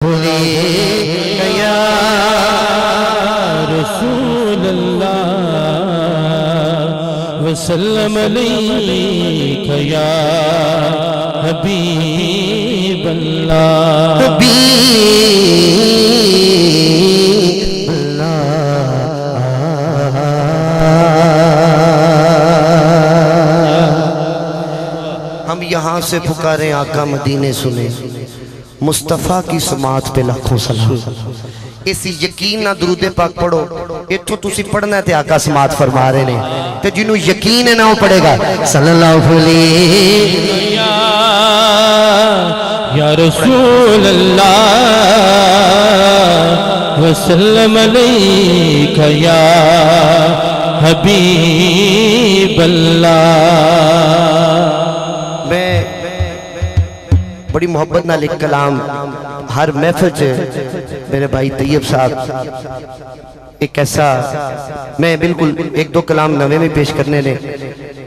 या रसूल अल्लाह वसल्लम अलैका या हबीब अल्लाह। हम यहाँ से पुकारे आका मदीने सुने, मुस्तफा की समात पे लाखों सलाम। इस यकीन ना दुरूदे पाक पढ़ो, इत्थों तुसी पढ़ना है ते आका समात फरमा रहे ने, ते जिन्हों यकीन है ना वो पढ़ेगा सल्लल्लाहु अलैहि या रसूल अल्लाह वसल्लम अलैका या हबीब अल्लाह। मैं बड़ी मोहब्बत नाल एक कलाम हर महफिल च मेरे भाई तैयब साहब एक ऐसा, मैं बिल्कुल एक दो कलाम नवे में पेश करने ने,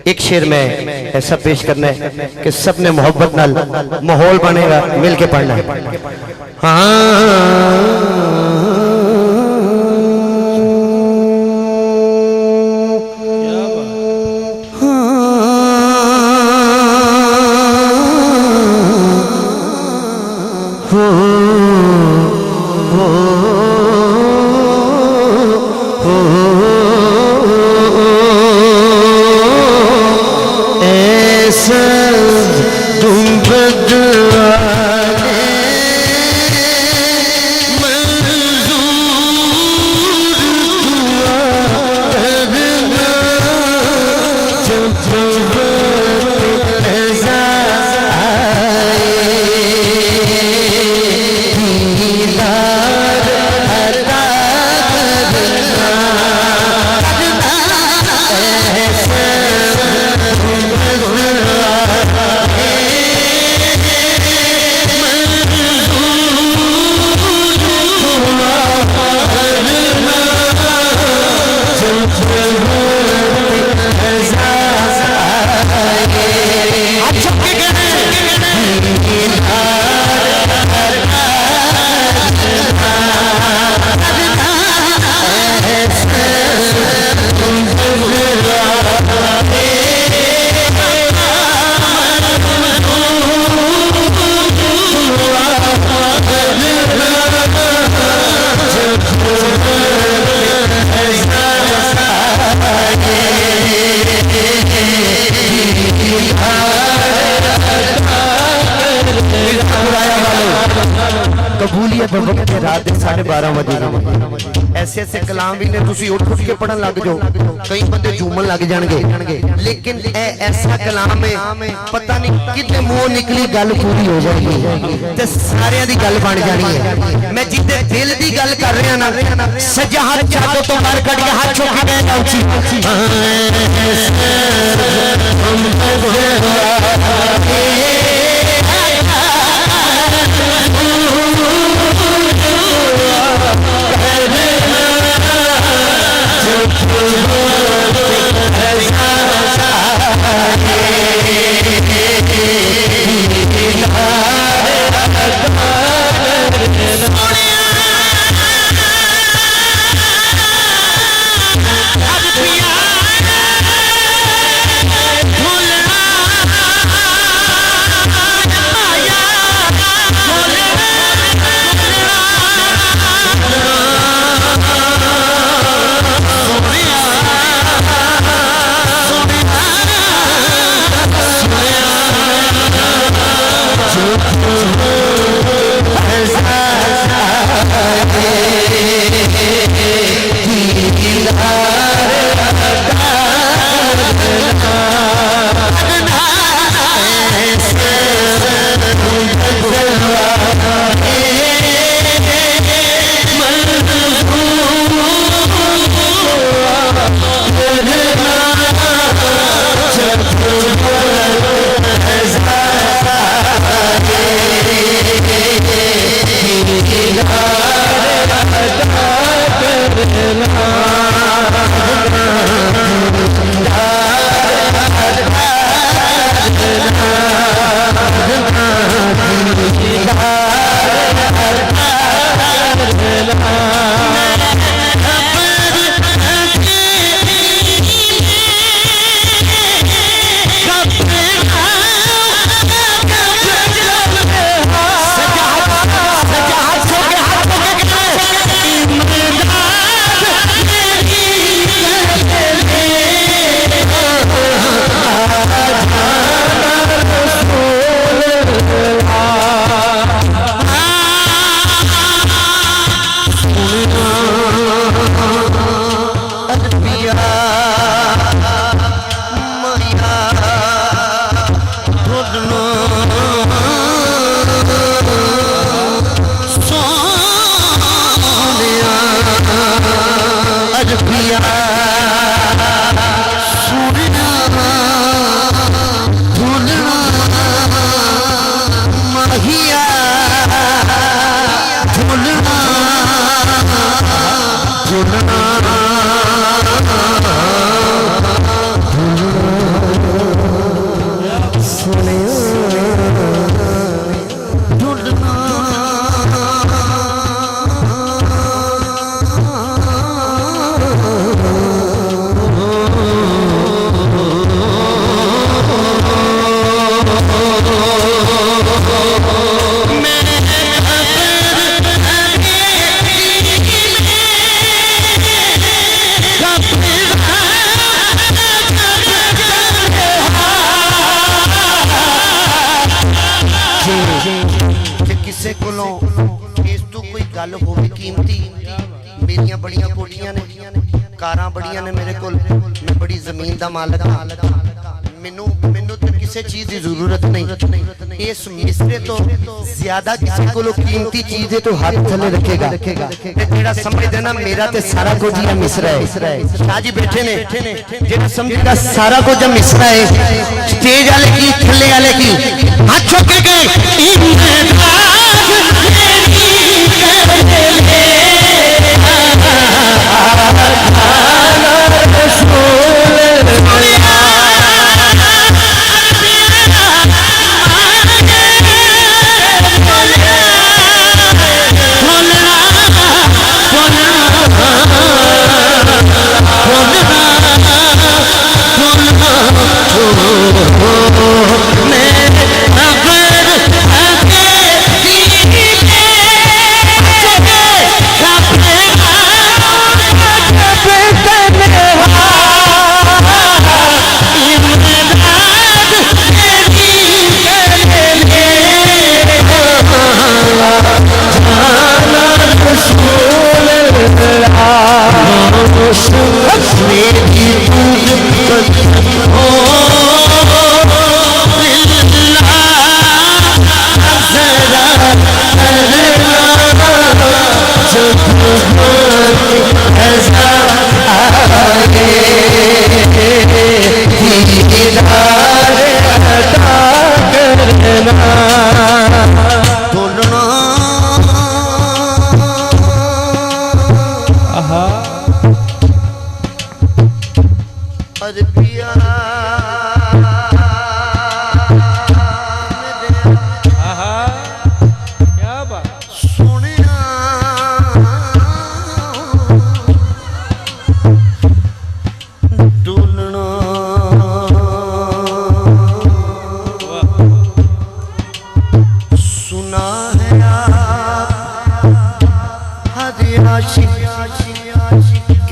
एक शेर में ऐसा पेश करना है कि सब ने मोहब्बत नाल माहौल बनेगा, मिल के पढ़ना है। कबूलियत वक्त रात 12:30 बजे ऐसे ऐसे कलाम भी ने, तुसी उठ उठ के पढ़न लग जाओ, कई बंदे झूमन लग जाएंगे, लेकिन ए ऐसा कलाम है पता नहीं कितने मुंह निकली गल पूरी हो जाएगी ते सारे दी गल बन जानी है। मैं जिद्दे दिल दी गल कर रहा ना, सजा हाथ चादो तो मार कट के हाथ चुक गए उची ला किसे कोलों इस तो कोई गल होवे कीमती मेरियां बड़ियां कोठियां ने कारां बड़ियां ने मेरे कोल मैं बड़ी जमीन दा मालक हां मैनू मैनू तो किसी चीज की जरूरत नहीं इस मिसरे तो ज्यादा किसी कोलों कीमती चीज है तो हाथ थले रखेगा ते जेड़ा समझदे ना मेरा ते सारा कुछ ही मिसरा है शाह जी बैठे ने जेड़ा समझेगा सारा कुछ मिसरा है स्टेज वाले की थले वाले की हाथ चुक के गए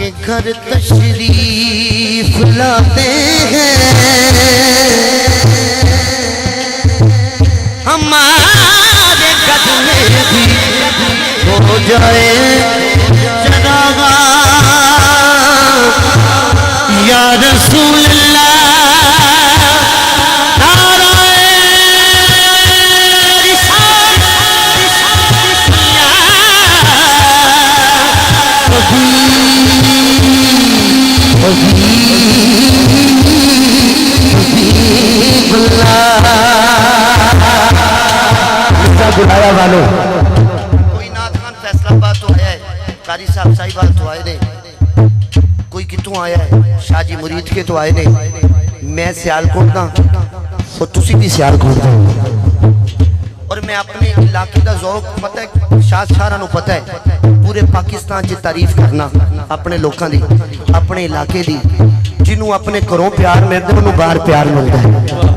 के घर तशरीफ लाते हैं हमारे कदम भी हो जाए जनागा या रसूल अल्लाह बुलाया वालों कोई नाथ खान फैसलाबाद तो आया है कारी साहब साहिबाल तो आए ने कोई कितों आया है शाह जी मुरीद के तो आए ने मैं सियालकोट दा और तुसी भी सियालकोट दा और मैं अपने इलाके का ज़ौक पता है शाह सारा नु पता है पूरे पाकिस्तान च तारीफ करना अपने लोगों दी अपने इलाके दी जिन्हों अपने घरों प्यार मिलता उन्होंने बाहर प्यार मिलता है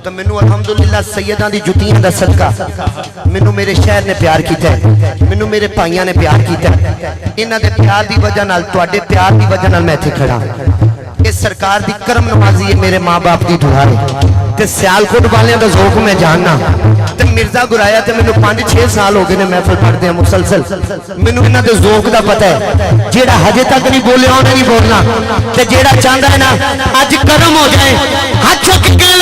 तो मैनू अलहमदुलिल्लाह सैयदां दी जुतियां दा सदका मैनू मेरे शहर ने प्यार किया है मैनू मेरे भाइयों ने प्यार किया है इन्हां दे प्यार दी वजह नाल तुहाडे प्यार दी वजह नाल मैं इत्थे खड़ा इस सरकार दी करम नवाजी है मेरे माँ बाप की दुआ है ते सियालकोट वालियां दा ज़ौक मैं जानना ते मिर्जा गुराया ते मैनू 5-6 साल हो गए ने महफिल पढ़दे मुसलसल मैनू इन्हां दे ज़ौक दा पता है जेड़ा हजे तक नहीं बोलिया उन्हें नहीं बोलना ते जेड़ा चाहता है ना अज करम हो जाए हाथ चुक के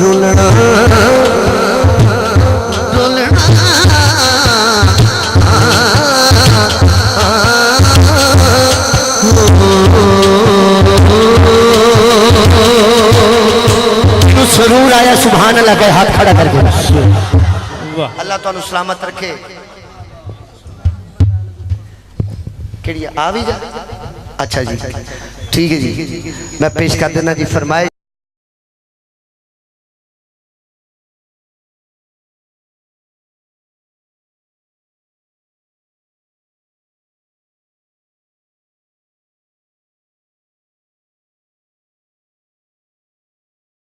झूलना जरूर आया सुभान अल्लाह के हाथ खड़ा करके अल्लाह तुहानू सलामत रखे केड़ी आ भी जा अच्छा जी ठीक है जी मैं पेश कर देना जी फरमाए